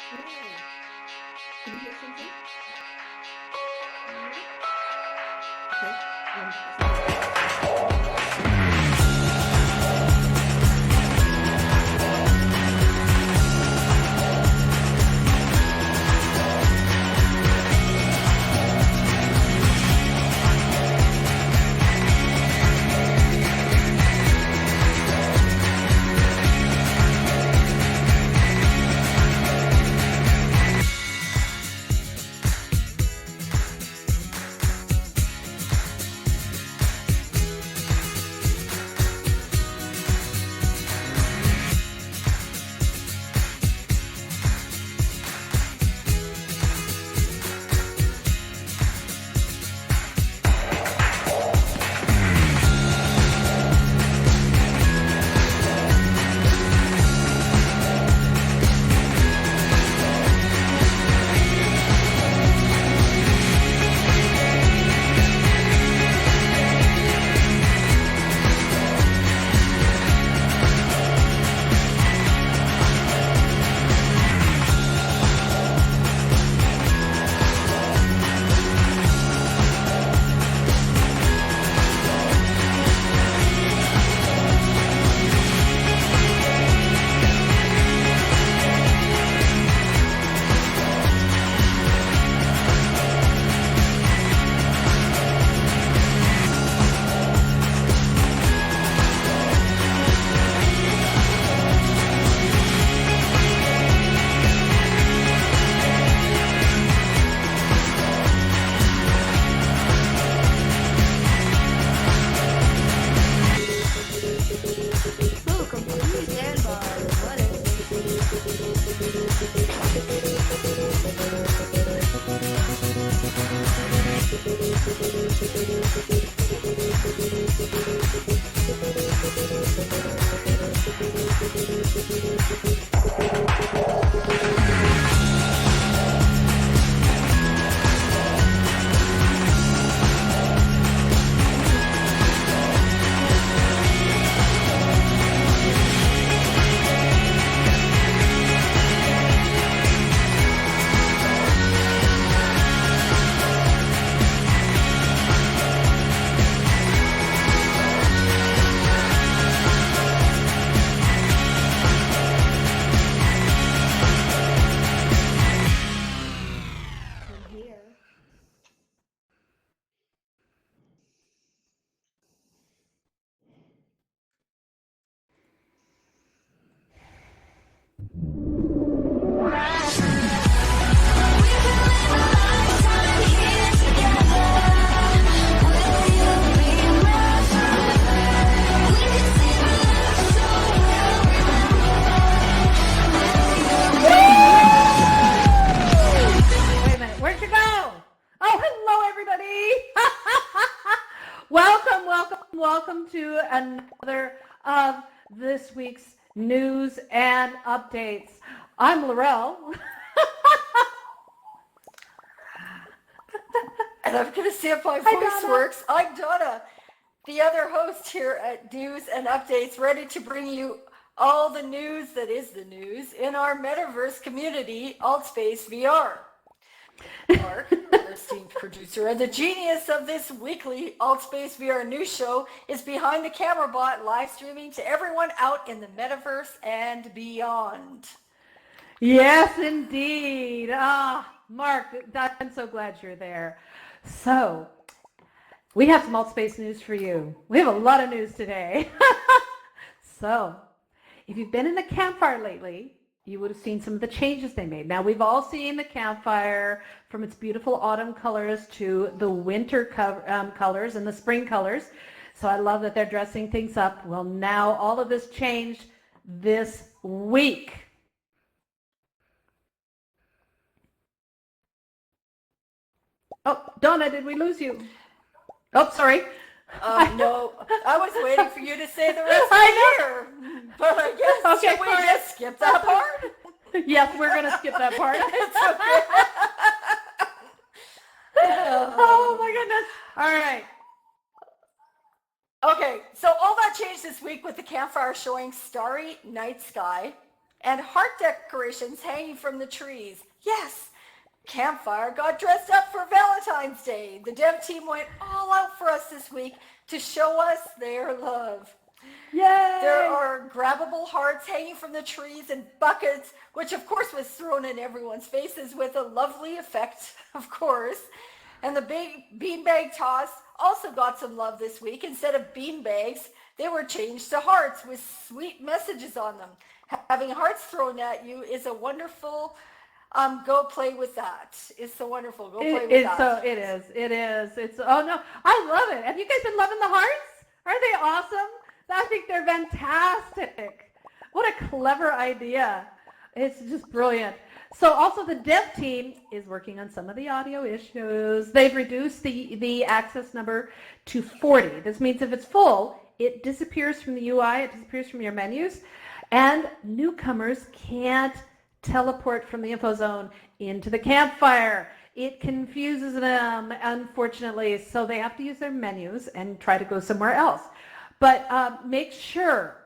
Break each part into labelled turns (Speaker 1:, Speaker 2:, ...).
Speaker 1: Hey, can you hear something? No? Okay.
Speaker 2: Welcome, please stand by. What is
Speaker 1: I'm here.
Speaker 3: Wait a minute, where'd you go? Oh, hello, everybody. welcome to another of this week's news and updates. I'm Laurel.
Speaker 2: And I'm going to see if my
Speaker 3: Hi,
Speaker 2: voice
Speaker 3: Donna.
Speaker 2: works. I'm Donna, the other host here at News and Updates, ready to bring you all the news that is the news in our metaverse community, Altspace VR. Mark, our esteemed producer and the genius of this weekly Altspace VR news show, is behind the camera bot live streaming to everyone out in the metaverse and beyond.
Speaker 3: Yes, indeed. Mark, I'm so glad you're there. So, we have some Altspace news for you. We have a lot of news today. So, if you've been in the campfire lately, you would have seen some of the changes they made. Now, we've all seen the campfire from its beautiful autumn colors to the winter colors and the spring colors. So I love that they're dressing things up. Well, now all of this changed this week. Oh, Donna, did we lose you? Oh, sorry.
Speaker 2: No, I was waiting for you to say the rest of
Speaker 3: I
Speaker 2: the year. But I guess,
Speaker 3: Okay,
Speaker 2: should we
Speaker 3: fine.
Speaker 2: just skip that part?
Speaker 3: Yes, we're going to skip that part.
Speaker 2: It's okay.
Speaker 3: Oh, my goodness. All right.
Speaker 2: Okay, so all that changed this week with the campfire showing starry night sky and heart decorations hanging from the trees. Yes, Campfire got dressed up for Valentine's Day. The dev team went all out for us this week to show us their love.
Speaker 3: Yay!
Speaker 2: There are grabbable hearts hanging from the trees and buckets, which of course was thrown in everyone's faces with a lovely effect, of course. And the big beanbag toss also got some love this week. Instead of beanbags, they were changed to hearts with sweet messages on them. Having hearts thrown at you is a wonderful, go play with that. It's so wonderful. Go play with that.
Speaker 3: So it is. It's, oh no, I love it. Have you guys been loving the hearts? Aren't they awesome? I think they're fantastic. What a clever idea. It's just brilliant. So also the dev team is working on some of the audio issues. They've reduced the access number to 40. This means if it's full, it disappears from the UI, it disappears from your menus, and newcomers can't teleport from the info zone into the campfire. It confuses them, unfortunately, so they have to use their menus and try to go somewhere else. But make sure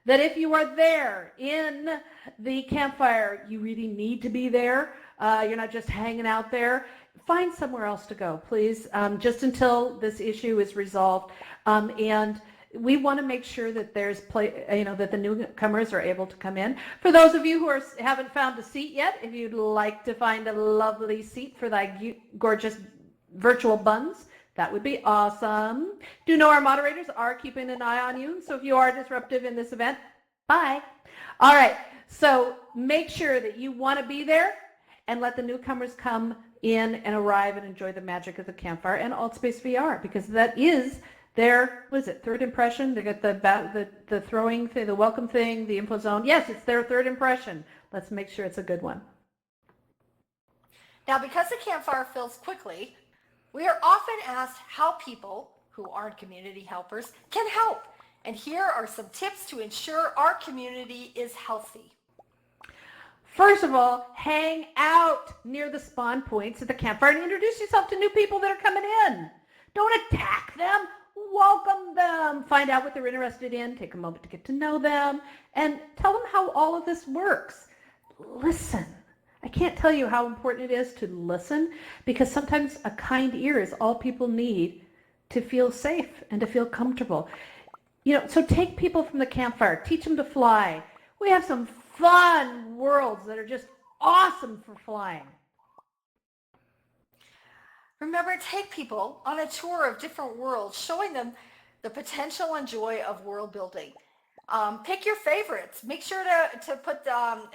Speaker 3: that if you are there in the campfire, you really need to be there. You're not just hanging out there. Find somewhere else to go, please, just until this issue is resolved. And we want to make sure that there's that the newcomers are able to come in. For those of you who haven't found a seat yet, if you'd like to find a lovely seat for thy gorgeous virtual buns, that would be awesome. Do know our moderators are keeping an eye on you. So if you are disruptive in this event, bye. All right. So make sure that you want to be there and let the newcomers come in and arrive and enjoy the magic of the campfire and Altspace VR, because that is their, what is it, third impression? They got the throwing thing, the welcome thing, the info zone. Yes, it's their third impression. Let's make sure it's a good one.
Speaker 2: Now, because the campfire fills quickly, we are often asked how people who aren't community helpers can help. And here are some tips to ensure our community is healthy.
Speaker 3: First of all, hang out near the spawn points at the campfire and introduce yourself to new people that are coming in. Don't attack them. Welcome them. Find out what they're interested in. Take a moment to get to know them and tell them how all of this works. Listen. I can't tell you how important it is to listen, because sometimes a kind ear is all people need to feel safe and to feel comfortable. So take people from the campfire, teach them to fly. We have some fun worlds that are just awesome for flying.
Speaker 2: Remember, take people on a tour of different worlds, showing them the potential and joy of world building. Pick your favorites. Make sure to put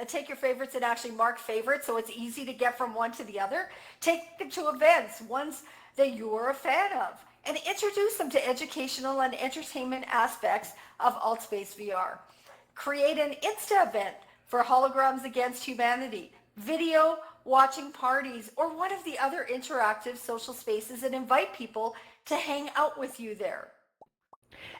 Speaker 2: take your favorites and actually mark favorites so it's easy to get from one to the other. Take them to events, ones that you're a fan of, and introduce them to educational and entertainment aspects of Altspace VR. Create an Insta event for Holograms Against Humanity, video watching parties, or one of the other interactive social spaces, and invite people to hang out with you there.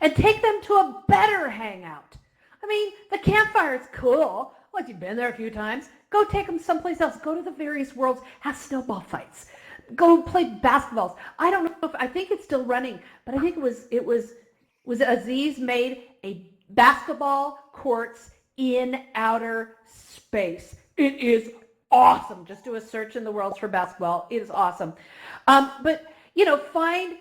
Speaker 3: And take them to a better hangout. I mean, the campfire is cool. Once you've been there a few times, go take them someplace else. Go to the various worlds, have snowball fights. Go play basketballs. I don't know I think it's still running, but I think it was Aziz made a basketball courts in outer space. It is awesome. Just do a search in the worlds for basketball. It is awesome. But find,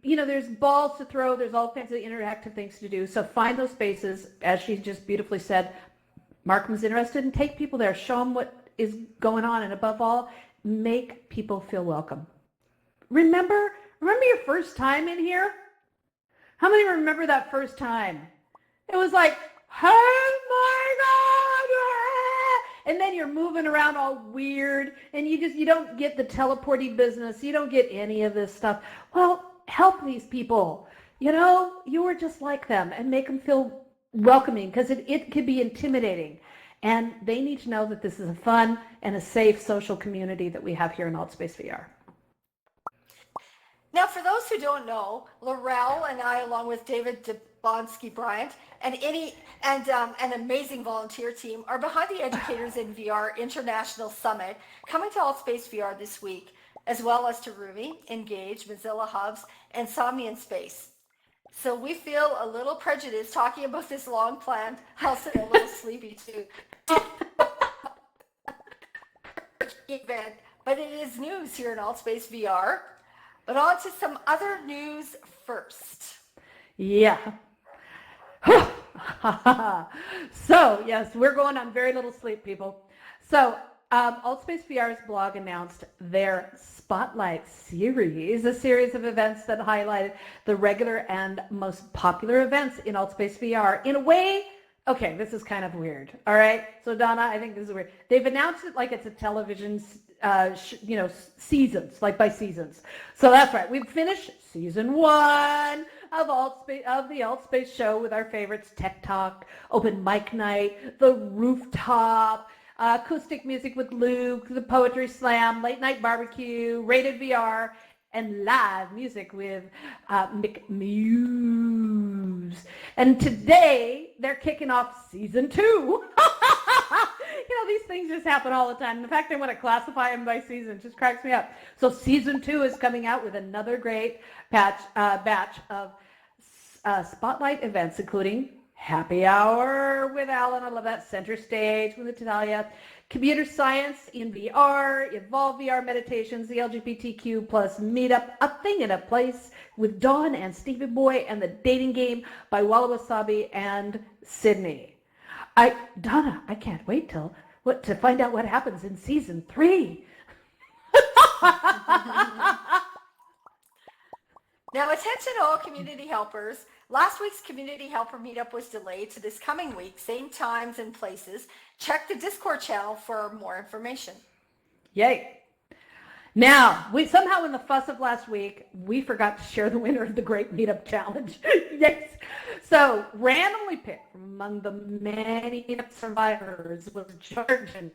Speaker 3: there's balls to throw. There's all kinds of interactive things to do. So find those spaces, as she just beautifully said. Markham's interested, and take people there. Show them what is going on, and above all, make people feel welcome. Remember your first time in here? How many remember that first time? It was like, oh my God! And then you're moving around all weird, and you don't get the teleporting business. You don't get any of this stuff. Well, help these people. You are just like them, and make them feel welcoming, because it could be intimidating. And they need to know that this is a fun and a safe social community that we have here in Altspace VR.
Speaker 2: Now, for those who don't know, Laurel and I, along with David Debonsky Bryant and an amazing volunteer team, are behind the Educators in VR International Summit, coming to Altspace VR this week, as well as to Rumi, Engage, Mozilla Hubs, and Somnium Space. So we feel a little prejudiced talking about this long planned, also a little sleepy too, event, but it is news here in AltSpace VR. But on to some other news first.
Speaker 3: Yeah. So, yes, we're going on very little sleep, people. So, AltSpace VR's blog announced their Spotlight series, a series of events that highlighted the regular and most popular events in AltSpace VR. In a way, okay, this is kind of weird. All right. So, Donna, I think this is weird. They've announced it like it's a television, seasons, like by seasons. So that's right. We've finished season 1 of the AltSpace show with our favorites: Tech Talk, Open Mic Night, The Rooftop, acoustic music with Luke, the Poetry Slam, Late Night Barbecue, Rated VR, and live music with Mick Muse. And today they're kicking off season 2. These things just happen all the time. And the fact they want to classify them by season just cracks me up. So season 2 is coming out with another great batch of spotlight events, including Happy Hour with Alan, I love that, Center Stage with Natalia, Computer Science in VR, Evolve VR Meditations, the LGBTQ plus Meetup, A Thing in a Place with Dawn and Stevie Boy, and The Dating Game by Walla Wasabi and Sydney. Donna, I can't wait to find out what happens in season 3.
Speaker 2: Now, attention all community helpers. Last week's community helper meetup was delayed to this coming week, same times and places. Check the Discord channel for more information.
Speaker 3: Yay. Now, we somehow in the fuss of last week, we forgot to share the winner of the Great Meetup Challenge. Yes. So, randomly picked from among the many meetup survivors was Jordan.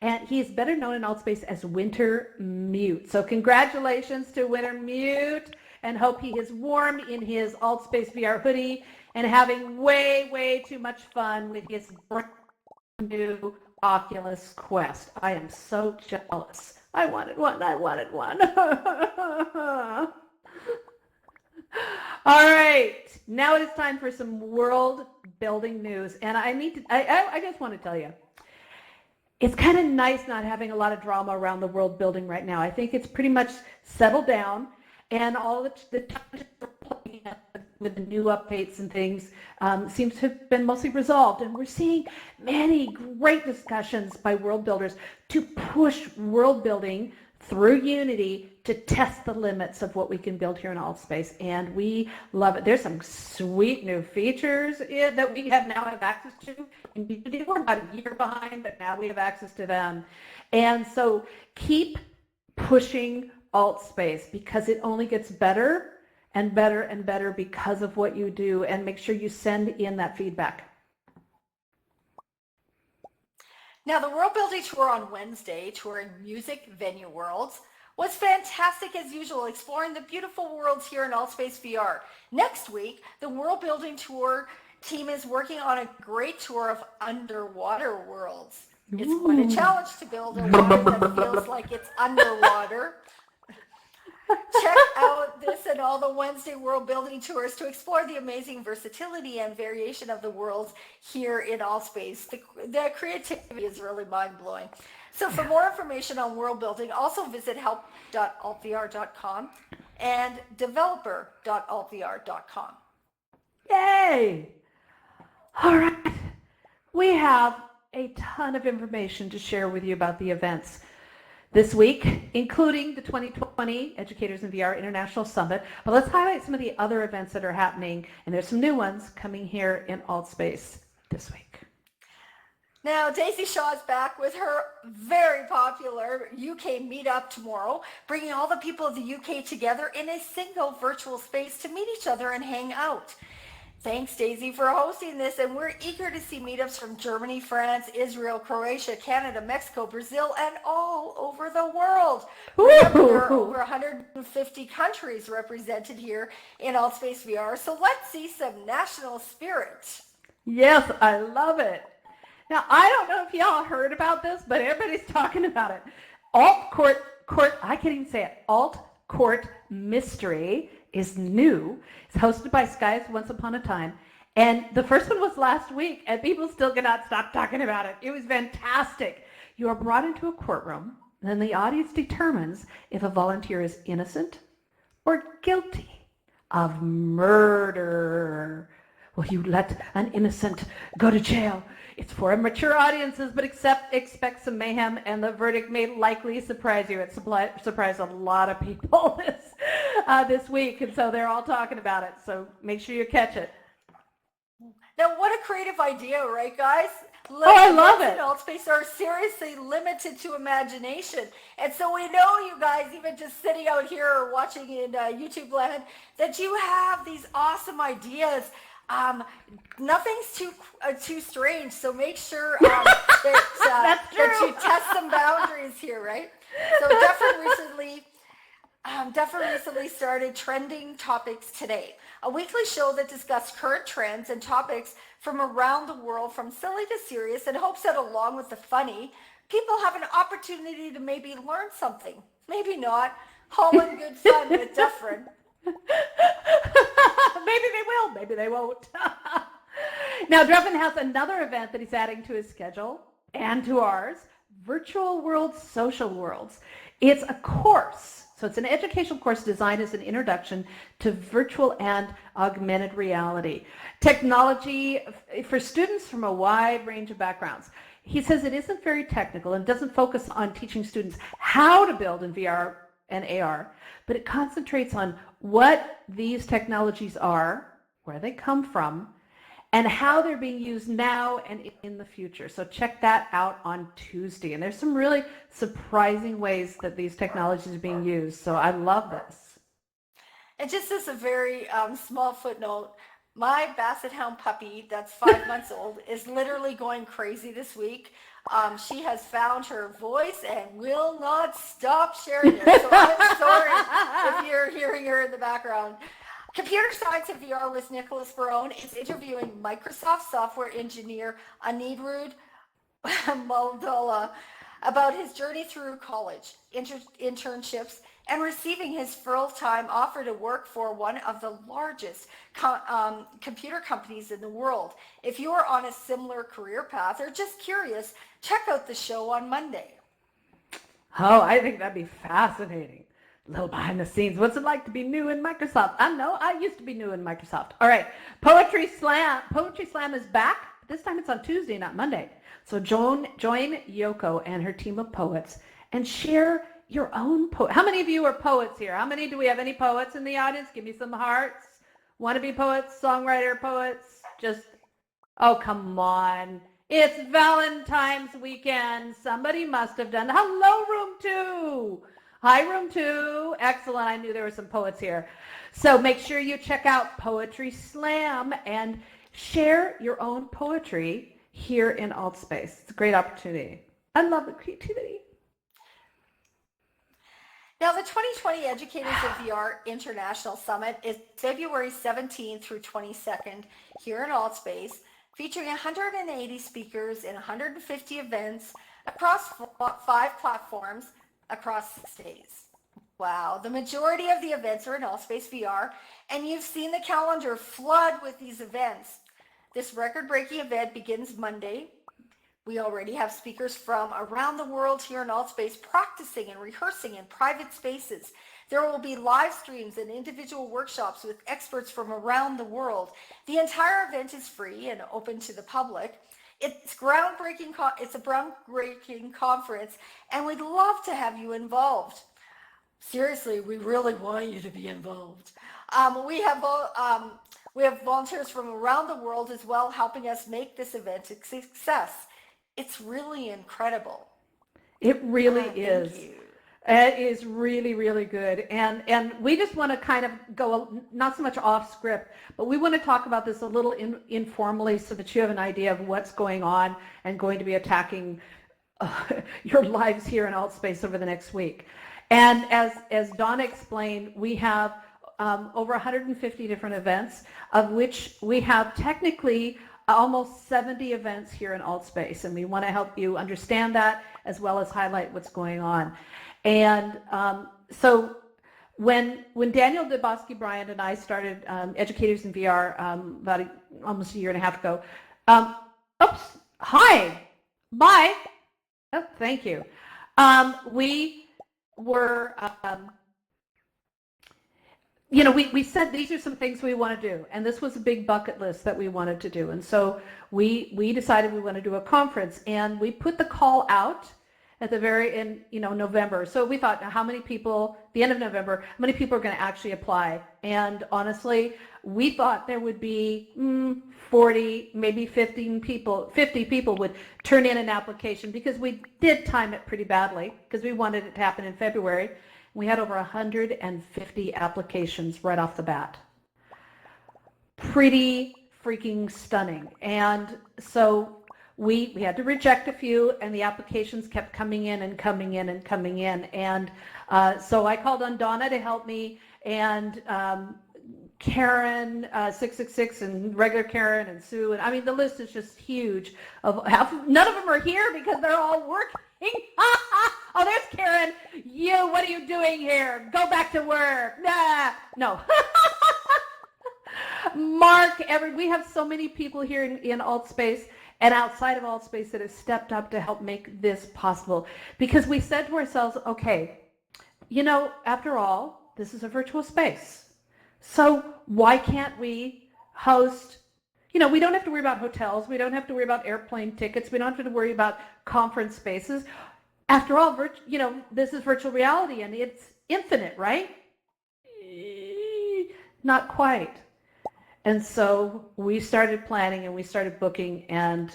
Speaker 3: And he's better known in AltSpace as Winter Mute. So congratulations to Winter Mute, and hope he is warm in his AltSpace VR hoodie and having way, way too much fun with his brand new Oculus Quest. I am so jealous. I wanted one. All right, now it is time for some world building news. And I just want to tell you, it's kind of nice not having a lot of drama around the world building right now. I think it's pretty much settled down, and all the challenges with the new updates and things seems to have been mostly resolved. And we're seeing many great discussions by world builders to push world building through Unity to test the limits of what we can build here in AltSpace, and we love it. There's some sweet new features that we now have access to in Unity. We're about a year behind, but now we have access to them. And so keep pushing AltSpace, because it only gets better and better and better because of what you do, and make sure you send in that feedback.
Speaker 2: Now, the World Building Tour on Wednesday, touring music venue worlds, was fantastic as usual, exploring the beautiful worlds here in AltSpace VR. Next week, the World Building Tour team is working on a great tour of underwater worlds. It's quite a challenge to build a world that feels like it's underwater. Check out this and all the Wednesday World Building Tours to explore the amazing versatility and variation of the worlds here in AltSpace. The creativity is really mind-blowing. So for more information on world building, also visit help.altvr.com and developer.altvr.com.
Speaker 3: Yay! All right. We have a ton of information to share with you about the events this week, including the 2020 Educators in VR International Summit. But let's highlight some of the other events that are happening, and there's some new ones coming here in AltSpace this week.
Speaker 2: Now, Daisy Shaw is back with her very popular UK meetup tomorrow, bringing all the people of the UK together in a single virtual space to meet each other and hang out. Thanks, Daisy, for hosting this, and we're eager to see meetups from Germany, France, Israel, Croatia, Canada, Mexico, Brazil, and all over the world. Remember, there are over 150 countries represented here in AltSpace VR, so let's see some national spirit.
Speaker 3: Yes, I love it. Now, I don't know if y'all heard about this, but everybody's talking about it. I can't even say it. Alt Court Mystery is new. It's hosted by Skies Once Upon a Time. And the first one was last week, and people still cannot stop talking about it. It was fantastic. You are brought into a courtroom, and then the audience determines if a volunteer is innocent or guilty of murder. Will you let an innocent go to jail? It's for mature audiences, but expect some mayhem, and the verdict may likely surprise you. It surprised a lot of people this week, and so they're all talking about it. So make sure you catch it.
Speaker 2: Now, what a creative idea, right, guys?
Speaker 3: I love it.
Speaker 2: Altspace are seriously limited to imagination. And so we know, you guys, even just sitting out here or watching in YouTube land, that you have these awesome ideas. Nothing's too strange, so make sure that you test some boundaries here, right? So Duffer recently started Trending Topics Today, a weekly show that discusses current trends and topics from around the world, from silly to serious, and hopes that along with the funny, people have an opportunity to maybe learn something. Maybe not. All in good fun with Dufferin.
Speaker 3: Maybe they will, maybe they won't. Now, Dufferin has another event that he's adding to his schedule and to ours, Virtual Worlds, Social Worlds. It's a course. So it's an educational course designed as an introduction to virtual and augmented reality. Technology for students from a wide range of backgrounds. He says it isn't very technical and doesn't focus on teaching students how to build in VR and AR, but it concentrates on what these technologies are, where they come from, and how they're being used now and in the future. So check that out on Tuesday. And there's some really surprising ways that these technologies are being used. So I love this.
Speaker 2: And just as a very small footnote, my Basset Hound puppy that's 5 months old is literally going crazy this week. She has found her voice and will not stop sharing it. So I'm sorry if you're hearing her in the background. Computer Science and VR with Nicholas Barone is interviewing Microsoft software engineer Anirudh Moldala about his journey through college, internships, and receiving his full-time offer to work for one of the largest computer companies in the world. If you are on a similar career path or just curious, check out the show on Monday.
Speaker 3: Oh, I think that'd be fascinating. A little behind the scenes. What's it like to be new in Microsoft? I know. I used to be new in Microsoft. All right. Poetry Slam. Poetry Slam is back. This time it's on Tuesday, not Monday. So join Yoko and her team of poets and share your own poem. How many of you are poets here? Do we have any poets in the audience? Give me some hearts. Want to be poets, songwriter, poets? Oh, come on. It's Valentine's weekend. Somebody must have done. Hello, Room 2. Hi, Room 2. Excellent. I knew there were some poets here. So make sure you check out Poetry Slam and share your own poetry here in Altspace. It's a great opportunity. I love the creativity.
Speaker 2: Now, the 2020 Educators of VR International Summit is February 17th through 22nd here in Altspace, featuring 180 speakers in 150 events across 5 platforms across 6 days. Wow, the majority of the events are in Altspace VR, and you've seen the calendar flood with these events. This record-breaking event begins Monday. We already have speakers from around the world here in Altspace practicing and rehearsing in private spaces. There will be live streams and individual workshops with experts from around the world. The entire event is free and open to the public. It's a groundbreaking conference, and we'd love to have you involved. Seriously, we really want you to be involved. We have volunteers from around the world as well, helping us make this event a success. It's really incredible.
Speaker 3: It really is.
Speaker 2: Thank you.
Speaker 3: It is really, really good. And we just want to kind of go not so much off script, but we want to talk about this a little informally so that you have an idea of what's going on and going to be attacking your lives here in Altspace over the next week. And as Donna explained, we have over 150 different events, of which we have technically almost 70 events here in Altspace, and we want to help you understand that as well as highlight what's going on. And so when Daniel Dubosky Bryant and I started Educators in VR about almost a year and a half ago. Oops. Hi. Bye. Oh, thank you. We were, we said these are some things we want to do, and this was a big bucket list that we wanted to do. And so we decided we want to do a conference, and we put the call out at the in November. So we thought, how many people, the end of November, how many people are going to actually apply? And honestly, we thought there would be 40, maybe 50 people would turn in an application, because we did time it pretty badly because we wanted it to happen in February. We had over 150 applications right off the bat. Pretty freaking stunning. And so we had to reject a few, and the applications kept coming in and coming in and coming in. And so I called on Donna to help me, and Karen 666 and regular Karen and Sue, and I mean the list is just huge. None of them are here because they're all working. Oh, there's Karen. What are you doing here? Go back to work. Nah, no. Mark, we have so many people here in AltSpace and outside of AltSpace that have stepped up to help make this possible, because we said to ourselves, okay, after all, this is a virtual space. So why can't we host, we don't have to worry about hotels. We don't have to worry about airplane tickets. We don't have to worry about conference spaces. After all, this is virtual reality and it's infinite, right? Not quite. And so we started planning and we started booking and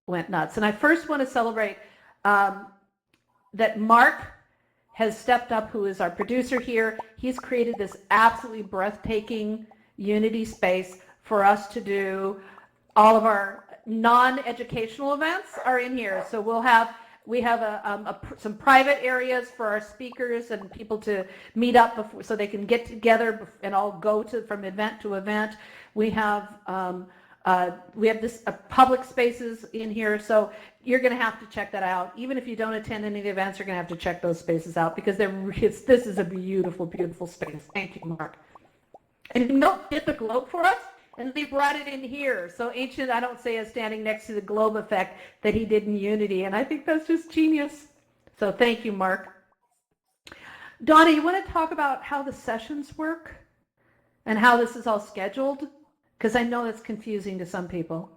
Speaker 3: went nuts. And I first want to celebrate that Mark has stepped up, who is our producer here. He's created this absolutely breathtaking Unity space for us to do. All of our non-educational events are in here. So we have some private areas for our speakers and people to meet up so they can get together and all go from event to event. We have this public spaces in here, so you're going to have to check that out. Even if you don't attend any of the events, you're going to have to check those spaces out, because this is a beautiful, beautiful space. Thank you, Mark. And did the globe for us, and they brought it in here. So Ancient, I don't say, is standing next to the globe effect that he did in Unity, and I think that's just genius. So thank you, Mark. Donna, you want to talk about how the sessions work and how this is all scheduled? Because I know that's confusing to some people.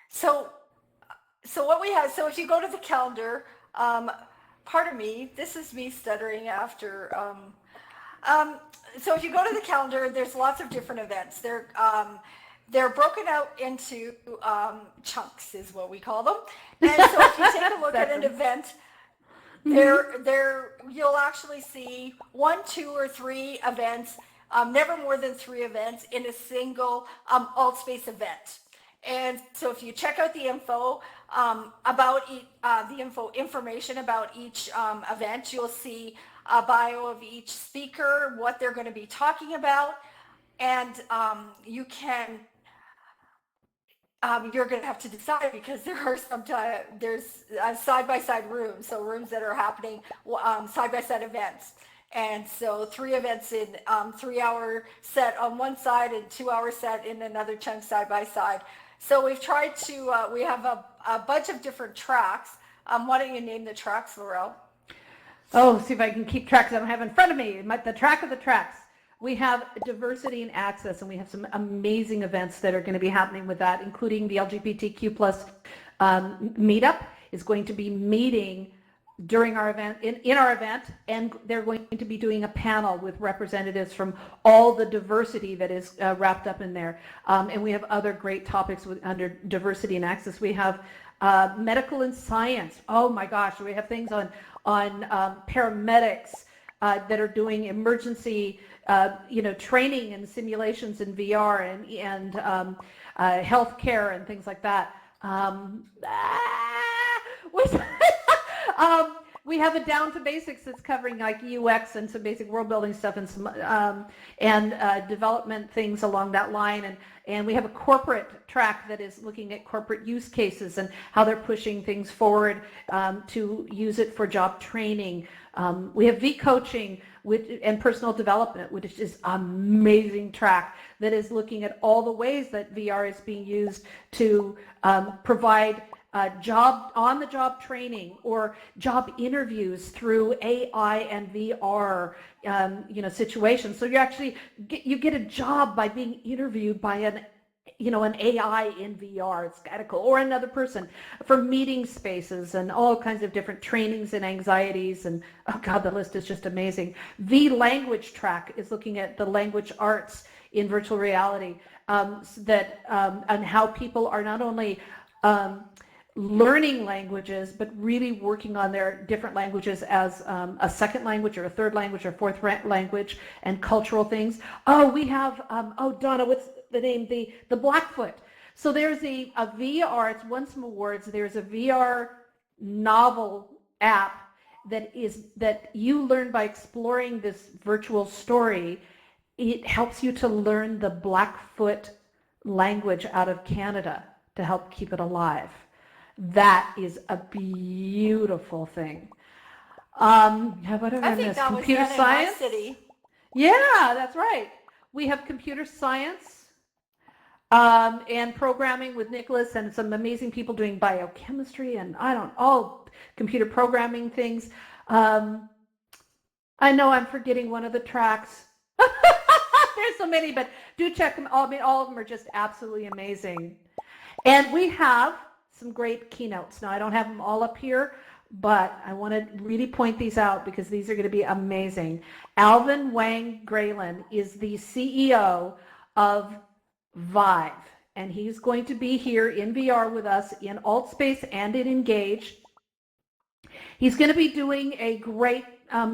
Speaker 2: So what we have, so if you go to the calendar, pardon me, this is me stuttering after. So if you go to the calendar, there's lots of different events. They're broken out into chunks, is what we call them. And so if you take a look at an event, you'll actually see 1, 2, or 3 events, never more than 3 events in a single AltSpace event. And so if you check out the info about information about each event, you'll see a bio of each speaker, what they're going to be talking about, and you can. You're going to have to decide, because there are there's side-by-side rooms, so rooms that are happening side-by-side events. And so 3 events in 3-hour set on one side and 2-hour set in another chunk side-by-side. So we've tried to, we have a bunch of different tracks. Why don't you name the tracks, Laurel?
Speaker 3: Oh, see if I can keep track, because I don't have in front of me the track of the tracks. We have diversity and access, and we have some amazing events that are going to be happening with that, including the LGBTQ plus meetup is going to be meeting during our event, in our event, and they're going to be doing a panel with representatives from all the diversity that is wrapped up in there. And we have other great topics under diversity and access. We have medical and science. Oh my gosh, we have things on paramedics that are doing emergency training and simulations in VR and healthcare and things like that. we have a down to basics that's covering like UX and some basic world building stuff and some development things along that line. And we have a corporate track that is looking at corporate use cases and how they're pushing things forward to use it for job training. We have V coaching and personal development, which is amazing track that is looking at all the ways that VR is being used to provide on-the-job training or job interviews through AI and VR, situations. So you get a job by being interviewed by an AI in VR. It's kind of cool. Or another person for meeting spaces and all kinds of different trainings and anxieties. And oh God, the list is just amazing. The language track is looking at the language arts in virtual reality, and how people are not only learning languages, but really working on their different languages as a second language or a third language or fourth language, and cultural things. Oh, we have, Donna, what's the name? The Blackfoot. So there's a VR, it's won some awards. There's a VR novel app that you learn by exploring this virtual story. It helps you to learn the Blackfoot language out of Canada to help keep it alive. That is a beautiful thing. How about
Speaker 2: I think that
Speaker 3: computer
Speaker 2: was done
Speaker 3: science?
Speaker 2: in my city.
Speaker 3: Yeah, that's right. We have computer science and programming with Nicholas and some amazing people doing biochemistry and all computer programming things. I know I'm forgetting one of the tracks. There's so many, but do check them all. I mean, all of them are just absolutely amazing. And we have some great keynotes. Now, I don't have them all up here, but I want to really point these out because these are going to be amazing. Alvin Wang Graylin is the CEO of Vive, and he's going to be here in VR with us in AltSpace and in Engage. He's going to be doing a great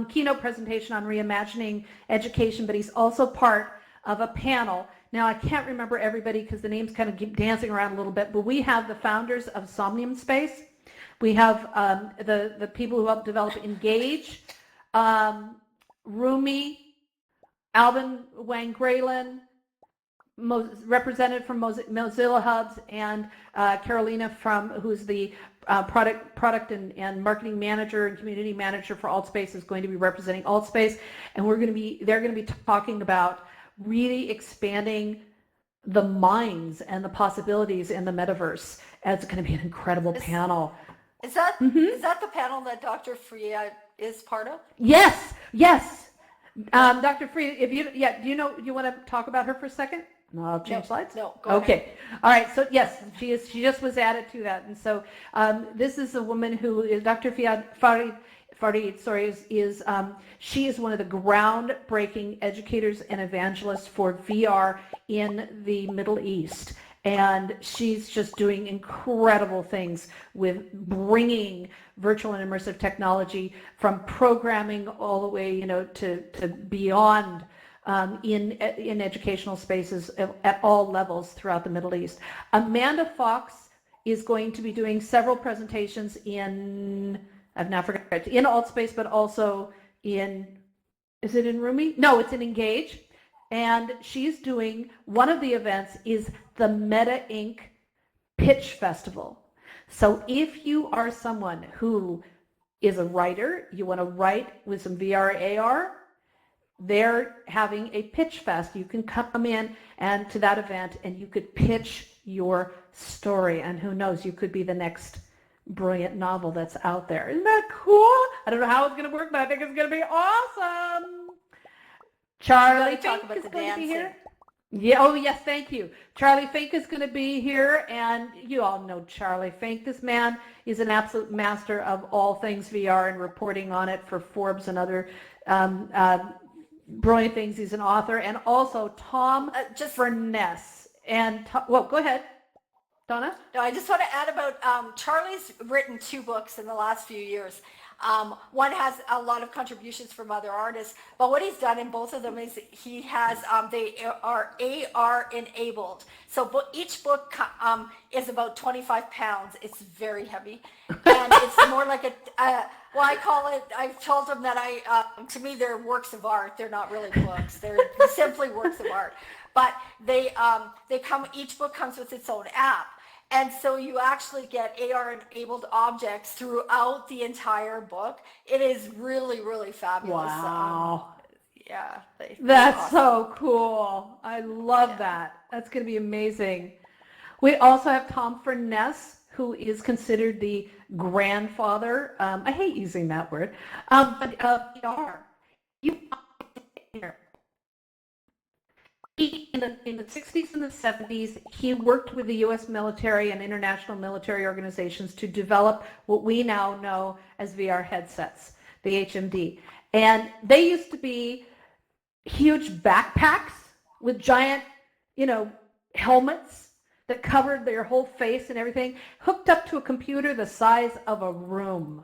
Speaker 3: keynote presentation on reimagining education, but he's also part of a panel. Now, I can't remember everybody because the names kind of keep dancing around a little bit, but we have the founders of Somnium Space. We have the people who helped develop Engage, Rumi, Alvin Wang Graylin, represented from Mozilla Hubs, and Carolina who's the product and marketing manager and community manager for AltSpace, is going to be representing AltSpace, and they're going to be talking about really expanding the minds and the possibilities in the metaverse. It's going to be an incredible panel.
Speaker 2: Is that the panel that Dr. Freya is part of?
Speaker 3: Yes. Dr. Freya, do you want to talk about her for a second? No, I'll change slides.
Speaker 2: No, go
Speaker 3: okay.
Speaker 2: ahead.
Speaker 3: All right. So yes, she just was added to that, and so this is a woman who is Dr. Farid. She is one of the groundbreaking educators and evangelists for VR in the Middle East, and she's just doing incredible things with bringing virtual and immersive technology from programming all the way, to beyond. In educational spaces at all levels throughout the Middle East. Amanda Fox is going to be doing several presentations in AltSpace, but also is it in Rumi? No, it's in Engage. And she's doing, one of the events is the Meta Inc. Pitch Festival. So if you are someone who is a writer, you want to write with some VR, AR, they're having a pitch fest. You can come in and to that event and you could pitch your story, and who knows, you could be the next brilliant novel that's out there. Isn't that cool? I don't know how it's going to work, but I think it's going to be awesome. Charlie Fink is going to be here. Yeah. Oh, yes. Thank you. Charlie Fink is going to be here, and you all know Charlie Fink. This man is an absolute master of all things VR and reporting on it for Forbes and other brilliant things. He's an author, and also Tom Furness. And go ahead, Donna.
Speaker 2: No, I just want to add about Charlie's written 2 books in the last few years. One has a lot of contributions from other artists, but what he's done in both of them is he has, they are AR enabled. So each book is about 25 pounds. It's very heavy. And it's more like well, I call it, I've told them that to me, they're works of art. They're not really books. They're simply works of art. But each book comes with its own app. And so you actually get AR-enabled objects throughout the entire book. It is really, really fabulous.
Speaker 3: Wow.
Speaker 2: Yeah.
Speaker 3: That's
Speaker 2: awesome.
Speaker 3: so cool. I love that. That's going to be amazing. We also have Tom Furness, who is considered the grandfather. I hate using that word. But VR. In the 60s and the 70s, he worked with the U.S. military and international military organizations to develop what we now know as VR headsets, the HMD. And they used to be huge backpacks with giant, helmets that covered their whole face and everything, hooked up to a computer the size of a room.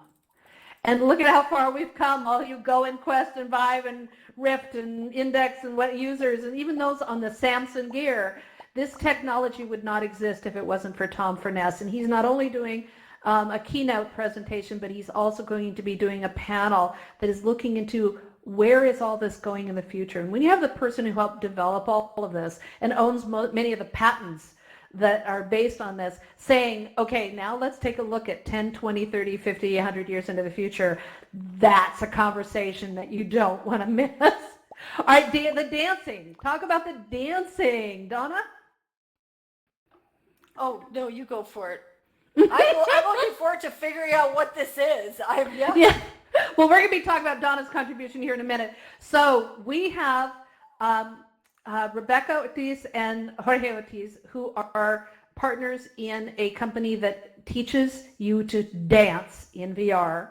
Speaker 3: And look at how far we've come, all you Go and Quest and Vive and Rift and Index and what users, and even those on the Samsung Gear. This technology would not exist if it wasn't for Tom Furness. And he's not only doing a keynote presentation, but he's also going to be doing a panel that is looking into where is all this going in the future. And when you have the person who helped develop all of this and owns many of the patents that are based on this, saying, okay, now let's take a look at 10, 20, 30, 50, 100 years into the future. That's a conversation that you don't want to miss. All right, the dancing. Talk about the dancing. Donna?
Speaker 2: Oh, no, you go for it. I'm looking forward to figuring out what this is.
Speaker 3: Yeah. Well, we're going to be talking about Donna's contribution here in a minute. So we have Rebecca Ortiz and Jorge Ortiz, who are partners in a company that teaches you to dance in VR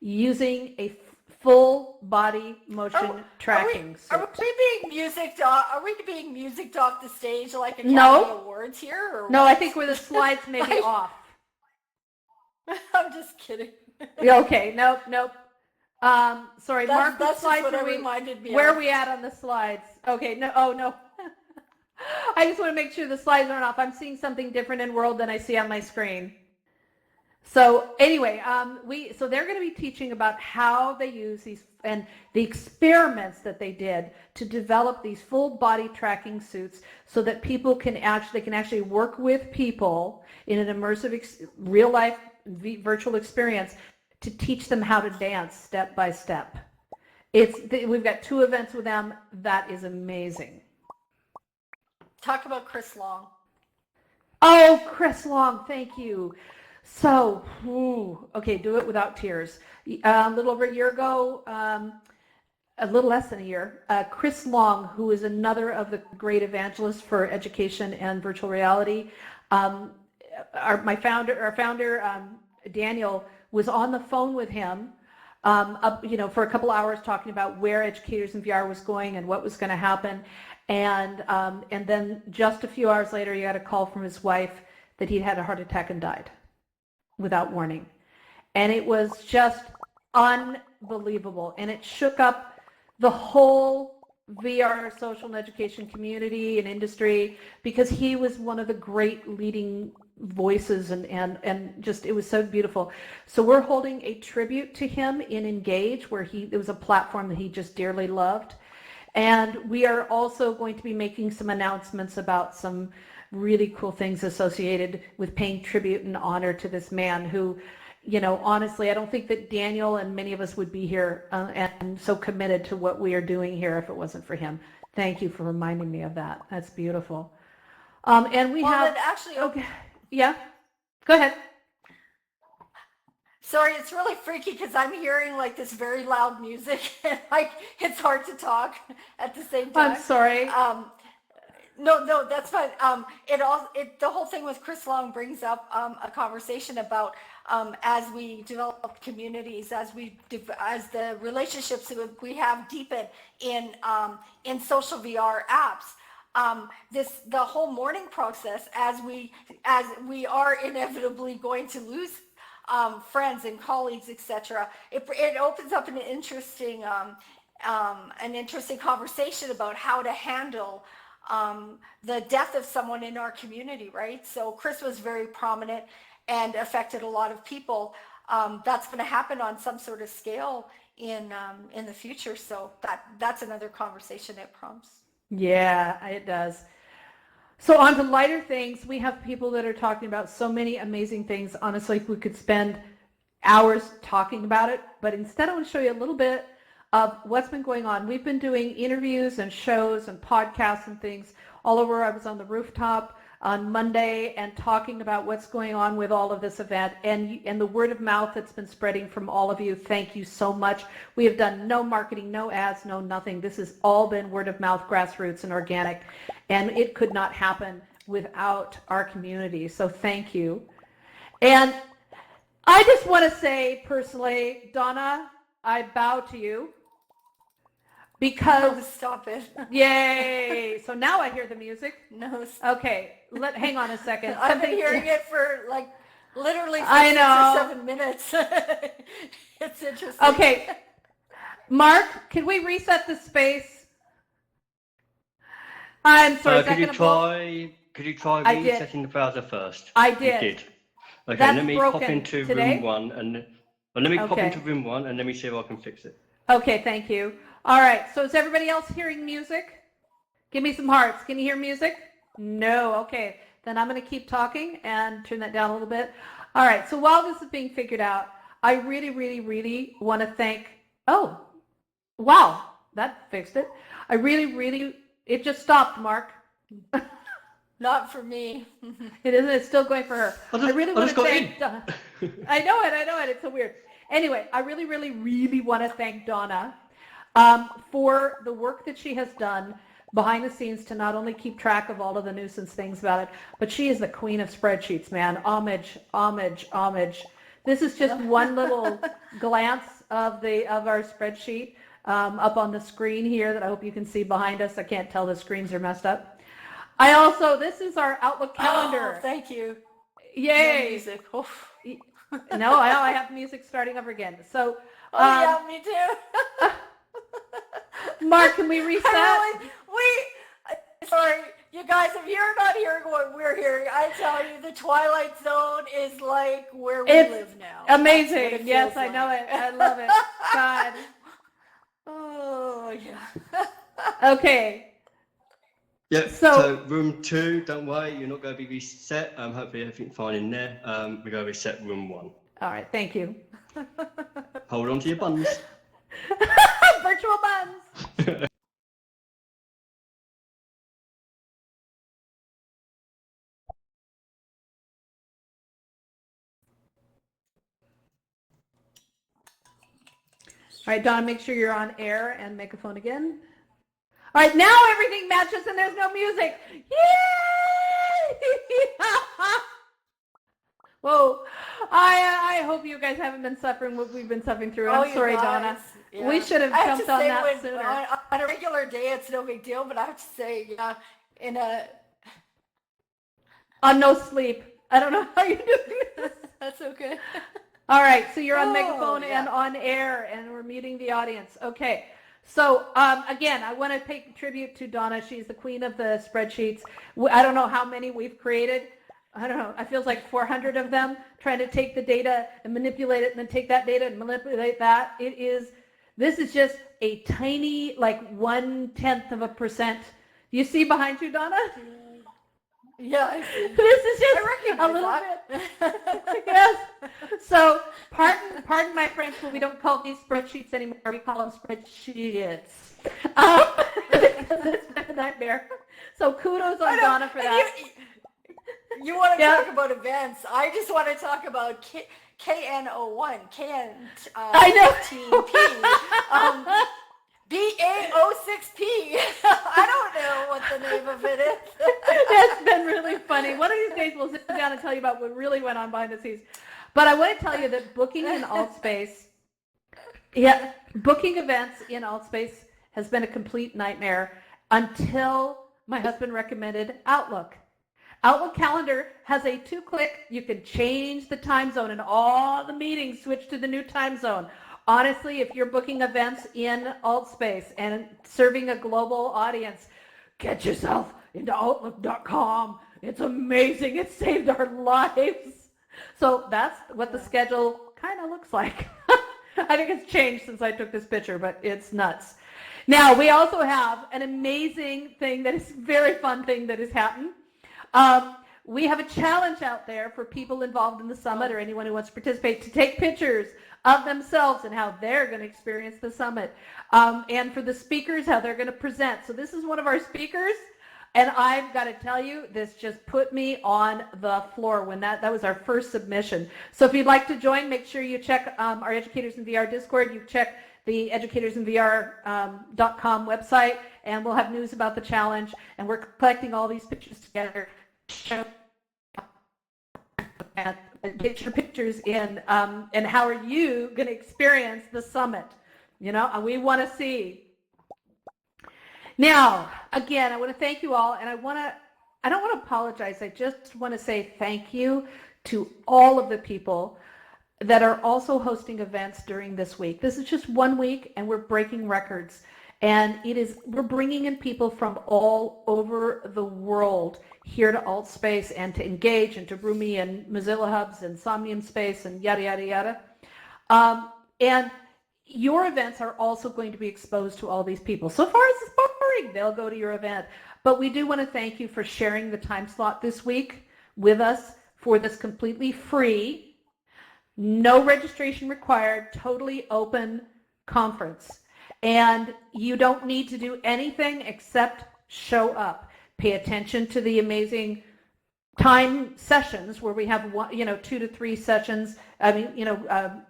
Speaker 3: using a full body motion tracking.
Speaker 2: Are we being music docked the stage like Academy
Speaker 3: No.
Speaker 2: Awards here? Or
Speaker 3: No,
Speaker 2: what?
Speaker 3: I think where the slides may be off.
Speaker 2: I'm just kidding.
Speaker 3: Yeah, okay, nope. Sorry, Mark, the
Speaker 2: that's
Speaker 3: slides
Speaker 2: just what
Speaker 3: are
Speaker 2: it reminded me
Speaker 3: where
Speaker 2: of.
Speaker 3: are we at on the slides? Okay, no, oh no. I just want to make sure the slides aren't off. I'm seeing something different in World than I see on my screen. So anyway, so they're going to be teaching about how they use these and the experiments that they did to develop these full body tracking suits so that people can actually work with people in an immersive real life virtual experience to teach them how to dance step by step. We've got 2 events with them. That is amazing.
Speaker 2: Talk about Chris Long.
Speaker 3: Oh, Chris Long, thank you. So, okay, do it without tears. A little over a year ago, a little less than a year, Chris Long, who is another of the great evangelists for education and virtual reality, our founder, Daniel, was on the phone with him, for a couple hours talking about where educators in VR was going and what was going to happen. And then just a few hours later, he got a call from his wife that he'd had a heart attack and died without warning. And it was just unbelievable. And it shook up the whole VR social and education community and industry because he was one of the great leading voices and just it was so beautiful. So we're holding a tribute to him in Engage, where it was a platform that he just dearly loved. And we are also going to be making some announcements about some really cool things associated with paying tribute and honor to this man who, honestly, I don't think that Daniel and many of us would be here and so committed to what we are doing here if it wasn't for him. Thank you for reminding me of that. That's beautiful. And we have
Speaker 2: actually,
Speaker 3: okay, yeah, go ahead.
Speaker 2: Sorry, it's really freaky because I'm hearing like this very loud music and it's hard to talk at the same time.
Speaker 3: I'm sorry.
Speaker 2: No, that's fine. The whole thing with Chris Long brings up a conversation about as we develop communities, as the relationships that we have deepen in social VR apps. The whole mourning process, as we are inevitably going to lose friends and colleagues, etc. It opens up an interesting conversation about how to handle the death of someone in our community, right? So Chris was very prominent and affected a lot of people. That's going to happen on some sort of scale in the future. So that's another conversation it prompts.
Speaker 3: Yeah, it does. So on to lighter things, we have people that are talking about so many amazing things. Honestly, we could spend hours talking about it, but instead I want to show you a little bit of what's been going on. We've been doing interviews and shows and podcasts and things all over. I was on the rooftop on Monday and talking about what's going on with all of this event and the word of mouth that's been spreading from all of you. Thank you so much. We have done no marketing, no ads, no nothing. This has all been word of mouth, grassroots, and organic, and it could not happen without our community. So thank you. And I just want to say personally, Donna, I bow to you because
Speaker 2: No, stop it.
Speaker 3: yay. So now I hear the music.
Speaker 2: No,
Speaker 3: Okay, hang on a second.
Speaker 2: I've been hearing it for like literally for
Speaker 3: I
Speaker 2: 6
Speaker 3: know.
Speaker 2: or 7 minutes. It's interesting.
Speaker 3: Okay, Mark, can we reset the space? I'm sorry.
Speaker 4: Could you try
Speaker 3: I did.
Speaker 4: resetting the browser first?
Speaker 3: I
Speaker 4: You
Speaker 3: did.
Speaker 4: did. Okay,
Speaker 3: That's
Speaker 4: let me
Speaker 3: broken
Speaker 4: pop into
Speaker 3: today?
Speaker 4: room one let me pop
Speaker 3: Okay.
Speaker 4: into room one and let me see if I can fix it.
Speaker 3: Okay, thank you. All right, so is everybody else hearing music? Give me some hearts. Can you hear music? No, okay. Then I'm going to keep talking and turn that down a little bit. All right, so while this is being figured out, I really, really, really want to thank, oh, wow, that fixed it. I really, really, it just stopped, Mark.
Speaker 2: Not for me.
Speaker 3: It isn't, it's still going for her. I really want
Speaker 4: just
Speaker 3: to
Speaker 4: got
Speaker 3: thank Donna. I know it, it's so weird. Anyway, I really, really, really want to thank Donna for the work that she has done behind the scenes to not only keep track of all of the nuisance things about it, but she is the queen of spreadsheets, man. Homage, homage, homage. This is just one little glance of our spreadsheet up on the screen here that I hope you can see behind us. I can't tell, the screens are messed up. This is our Outlook calendar.
Speaker 2: Oh, thank you.
Speaker 3: Yay.
Speaker 2: No music. Oof.
Speaker 3: No, I have music starting over again. So,
Speaker 2: Oh, yeah, me too.
Speaker 3: Mark, can we reset?
Speaker 2: Sorry, you guys, if you're not hearing what we're hearing, I tell you, the Twilight Zone is like where we live now. That's what
Speaker 3: Amazing.
Speaker 2: it
Speaker 3: Yes,
Speaker 2: feels
Speaker 3: I know
Speaker 2: like.
Speaker 3: it. I love it. God.
Speaker 2: Oh, yeah.
Speaker 3: Okay.
Speaker 4: Yeah,
Speaker 3: So-
Speaker 4: so room 2, don't worry, you're not going to be reset. Hopefully everything's fine in there. We're going to reset room 1.
Speaker 3: All right. Thank you.
Speaker 4: Hold on to your buns.
Speaker 3: Virtual buns. All right, Donna, make sure you're on air and make a phone again. All right, now everything matches and there's no music. Yay! Whoa. I hope you guys haven't been suffering what we've been suffering through. I'm
Speaker 2: you
Speaker 3: sorry,
Speaker 2: guys,
Speaker 3: Donna.
Speaker 2: yeah.
Speaker 3: We should have
Speaker 2: I
Speaker 3: jumped
Speaker 2: to
Speaker 3: on
Speaker 2: say
Speaker 3: that sooner.
Speaker 2: On a regular day, it's no big deal, but I have to say, yeah,
Speaker 3: On no sleep. I don't know how you're doing this.
Speaker 2: that's okay.
Speaker 3: All right, so you're on
Speaker 2: Oh,
Speaker 3: megaphone
Speaker 2: yeah.
Speaker 3: and on air, and we're muting the audience. Okay, so again, I want to pay tribute to Donna. She's the queen of the spreadsheets. I don't know how many we've created. I don't know. I feels like 400 of them, trying to take the data and manipulate it, and then take that data and manipulate that. This is just a tiny, like 1/10%. Do you see behind you, Donna?
Speaker 2: Yeah, I see.
Speaker 3: This is just
Speaker 2: I
Speaker 3: a
Speaker 2: recognize
Speaker 3: little
Speaker 2: that.
Speaker 3: bit. Yes. So pardon my French, but we don't call these spreadsheets anymore. We call them spreadsheets. Because it's been a nightmare. So kudos on Donna for that.
Speaker 2: You want to
Speaker 3: Yeah.
Speaker 2: talk about events? I just want to talk about KN01,
Speaker 3: I know.
Speaker 2: BA06P. I don't know what the name of it is.
Speaker 3: That's been really funny. One of these days we'll sit down and tell you about what really went on behind the scenes. But I want to tell you that booking in Altspace, booking events in Altspace has been a complete nightmare until my husband recommended Outlook. Outlook Calendar has a 2-click, you can change the time zone and all the meetings switch to the new time zone. Honestly, if you're booking events in AltSpace and serving a global audience, get yourself into Outlook.com. It's amazing. It saved our lives. So that's what the schedule kind of looks like. I think it's changed since I took this picture, but it's nuts. Now, we also have an amazing thing that is a very fun thing that has happened. We have a challenge out there for people involved in the summit or anyone who wants to participate to take pictures of themselves and how they're going to experience the summit. And for the speakers, how they're going to present. So this is one of our speakers. And I've got to tell you, this just put me on the floor when that was our first submission. So if you'd like to join, make sure you check our Educators in VR Discord. You check the educatorsinvr.com website, and we'll have news about the challenge. And we're collecting all these pictures together. And get your pictures in. And how are you going to experience the summit? You know, and we want to see. Now, again, I want to thank you all, and I don't want to apologize. I just want to say thank you to all of the people that are also hosting events during this week. This is just 1 week, and we're breaking records. And we're bringing in people from all over the world here to AltSpace and to Engage and to Rumi and Mozilla Hubs and Somnium Space and yada, yada, yada. And your events are also going to be exposed to all these people. So far as it's boring, they'll go to your event. But we do want to thank you for sharing the time slot this week with us for this completely free, no registration required, totally open conference. And you don't need to do anything except show up. Pay attention to the amazing time sessions where we have 2 to 3 sessions,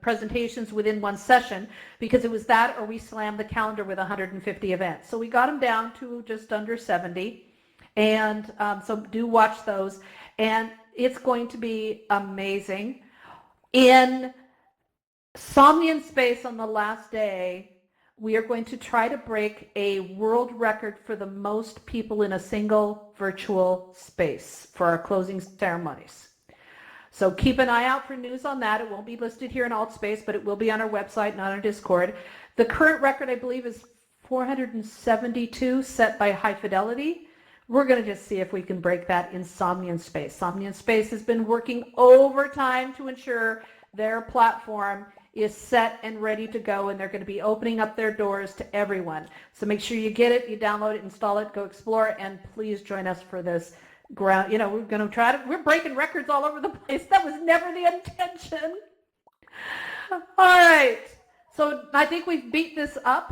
Speaker 3: presentations within one session, because it was that or we slammed the calendar with 150 events. So we got them down to just under 70. And so do watch those. And it's going to be amazing. In Somnium Space on the last day, we are going to try to break a world record for the most people in a single virtual space for our closing ceremonies. So keep an eye out for news on that. It won't be listed here in AltSpace, but it will be on our website, not on Discord. The current record, I believe, is 472 set by High Fidelity. We're going to just see if we can break that in Somnium Space. Somnium Space has been working overtime to ensure their platform is set and ready to go, and they're going to be opening up their doors to everyone. So make sure you get it, you download it, install it, go explore, and please join us for this ground. We're going to we're breaking records all over the place. That was never the intention. All right. So I think we've beat this up.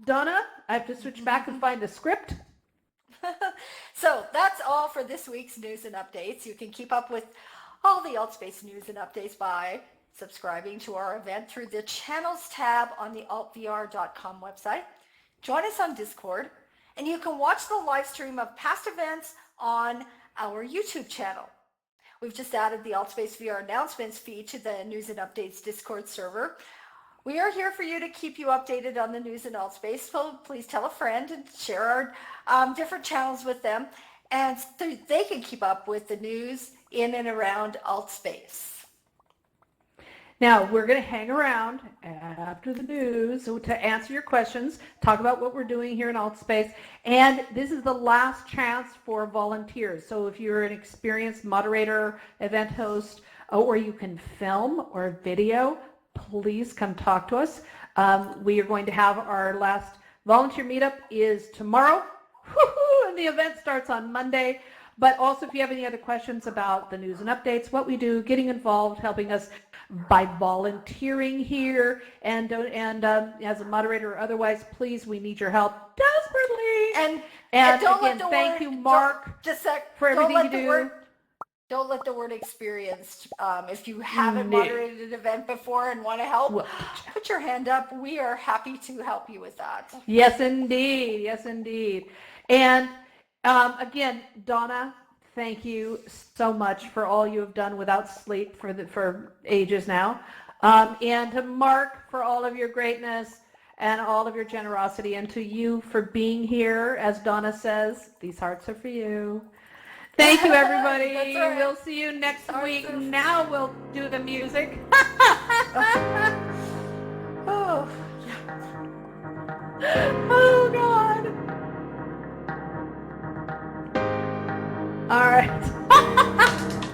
Speaker 3: Donna, I have to switch back and find a script.
Speaker 2: So that's all for this week's news and updates. You can keep up with all the AltSpace news and updates by subscribing to our event through the channels tab on the altvr.com website. Join us on Discord, and you can watch the live stream of past events on our YouTube channel. We've just added the AltSpace VR announcements feed to the news and updates Discord server. We are here for you to keep you updated on the news in AltSpace, so please tell a friend and share our different channels with them, and so they can keep up with the news in and around AltSpace.
Speaker 3: Now, we're going to hang around after the news to answer your questions, talk about what we're doing here in AltSpace, and this is the last chance for volunteers. So if you're an experienced moderator, event host, or you can film or video, please come talk to us. We are going to have our last volunteer meetup is tomorrow, and the event starts on Monday. But also, if you have any other questions about the news and updates, what we do, getting involved, helping us by volunteering here, and as a moderator or otherwise, please, we need your help desperately. And
Speaker 2: don't
Speaker 3: again, thank you, Mark, for everything you do.
Speaker 2: Don't let the word experienced. If you haven't moderated an event before and want to help, put your hand up. We are happy to help you with that.
Speaker 3: Yes, indeed. Yes, indeed. And again, Donna, thank you so much for all you have done without sleep for ages now. And to Mark for all of your greatness and all of your generosity, and to you for being here. As Donna says, these hearts are for you. Thank you, everybody.
Speaker 2: That's right.
Speaker 3: We'll see you next
Speaker 2: Sorry,
Speaker 3: week.
Speaker 2: sis.
Speaker 3: Now we'll do the music.
Speaker 2: Oh,
Speaker 3: Oh, God. All right.